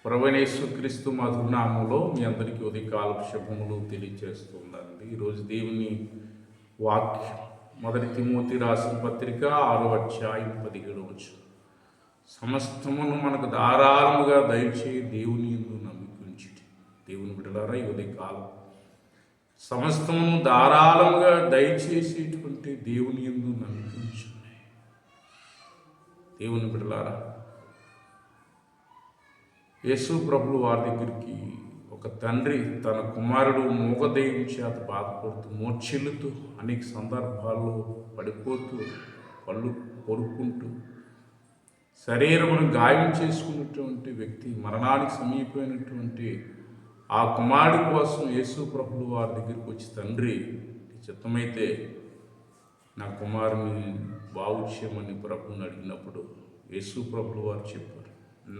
ప్రభువైన యేసుక్రీస్తు మధునామంలో మీ అందరికీ ఉదయకాలపు శుభములు తెలియజేస్తున్నానండి. ఈరోజు దేవుని వాక్యం మొదటి తిమోతి రాసిన పత్రిక 6వ అధ్యాయం 17వ వచనం. సమస్తమును మనకు ధారాళముగా దయచేయి దేవుని యందు నమ్మిక ఉంచుడి. దేవుని బిడ్డలారా, ఈ ఉదయకాలం సమస్తమును ధారాళముగా దయచేసేటువంటి దేవుని యందు నమ్మిక ఉంచండి. దేవుని బిడ్డలారా, యేసు ప్రభువు వారి దగ్గరికి ఒక తండ్రి తన కుమారుడు మూగదయ్యం చేత బాధపడుతూ మూర్ఛిల్లుతూ అనేక సందర్భాల్లో పడిపోతూ పళ్ళు కొరుక్కుంటూ శరీరమును గాయం చేసుకున్నటువంటి వ్యక్తి, మరణానికి సమీపమైనటువంటి ఆ కుమారుడి కోసం యేసు ప్రభువు వారి దగ్గరికి వచ్చి, తండ్రి చిత్తమైతే నా కుమారుని బాగు చేయమని ప్రభువుని అడిగినప్పుడు యేసు ప్రభువు వారు చెప్పారు,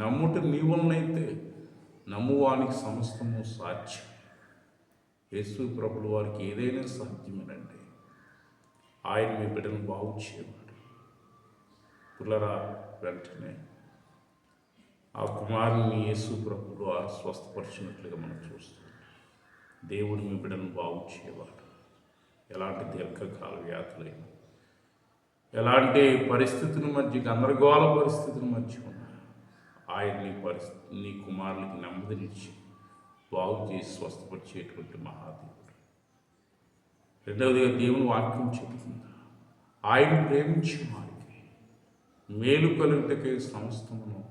నమ్ముట నీవునైతే నమ్మువానికి సమస్తము సాధ్యం. యేసు ప్రభుల వారికి ఏదైనా సాధ్యమేనండి. ఆయన మీ బిడ్డను బాగు చేయవాడు. పుల్లరా, వెంటనే ఆ కుమారుని యేసు ప్రభులు వారు స్వస్థపరిచినట్లుగా మనం చూస్తున్నాం. దేవుడు మీ బిడ్డను బాగు చేయవాడు. ఎలాంటి దీర్ఘకాల వ్యాధులైనా, ఎలాంటి పరిస్థితుల మధ్య, గందరగోళ పరిస్థితుల మధ్య ఉన్నా ఆయన నీ కుమారులకి నెమ్మదినిచ్చి బాగు చేసి స్వస్థపరిచేటువంటి మహాదేవుడు. రెండవదిగా దేవుని వాక్యం చెబుతుంది, ఆయన ప్రేమించే వారికి మేలు కలుగుటకే సమస్తమును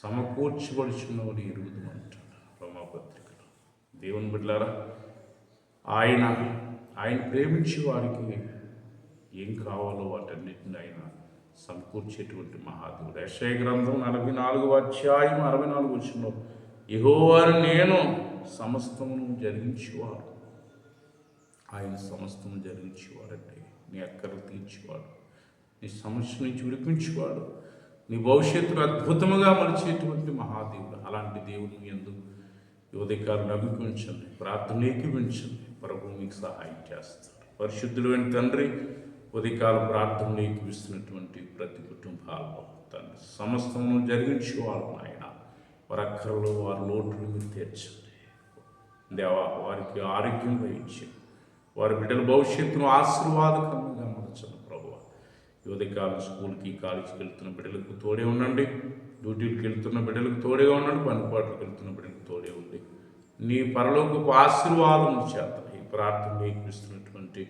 సమకూర్చబడుచున్నవాడు ఎరుగుదు అంటాడు రోమాపత్రికలో. దేవుని బిడ్డలారా, ఆయన ప్రేమించే వారికి ఏం కావాలో వాటన్నిటిని ఆయన సమకూర్చేటువంటి మహాదేవుడు. యెషయా గ్రంథం 44వ అధ్యాయం 64వ వచనంలో, యెహోవాను నేను సమస్తమును జరిగించేవాడు. ఆయన సమస్తము జరిగించేవాడంటే నీ అక్కర్లు తీర్చేవాడు, నీ సమస్య నుంచి విడిపించేవాడు, నీ భవిష్యత్తును అద్భుతముగా మలిచేటువంటి మహాదేవుడు. అలాంటి దేవుని యందు ఉదయకాలం నమ్మిక ఉంచండి, ప్రార్థన ఏకీవించండి. ప్రభువు మీకు సహాయం చేస్తాడు. పరిశుద్ధులైన తండ్రి, ఉదయకాల ప్రార్థనలు ఏకీవిస్తున్నటువంటి ప్రతి కుటుంబాల్లో తండ్రి సమస్తము జరిగించేవాళ్ళు ఆయన, వారి అక్కరలు, వారి లోటులు మీరు తీర్చండి దేవా. వారికి ఆరోగ్యం ఇచ్చి వారి బిడ్డల భవిష్యత్తును ఆశీర్వాదకరంగా మలచండి ప్రభువా. ఈ ఉదయకాలం స్కూల్కి, కాలేజీకి వెళ్తున్న బిడ్డలకు తోడే ఉండండి, డ్యూటీలకు వెళ్తున్న బిడ్డలకు తోడుగా ఉండండి, పనిపాట్లకు వెళ్తున్న బిడ్డలకు తోడే ఉండి నీ పరలోకపు ఆశీర్వాదం చేత ఈ ప్రార్థనలు ఏకీవిస్తున్నటువంటి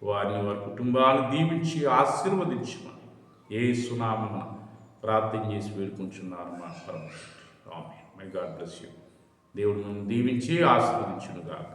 వారిని, వారి కుటుంబాలను దీవించి ఆశీర్వదించమని యేసు నామమున ప్రార్థన చేసి వేడుకుంటున్నారు మా పరమేశ్వరుడు. ఆమేన్. May God bless you. దేవుడు మనం దీవించి ఆశీర్వదించును గాక.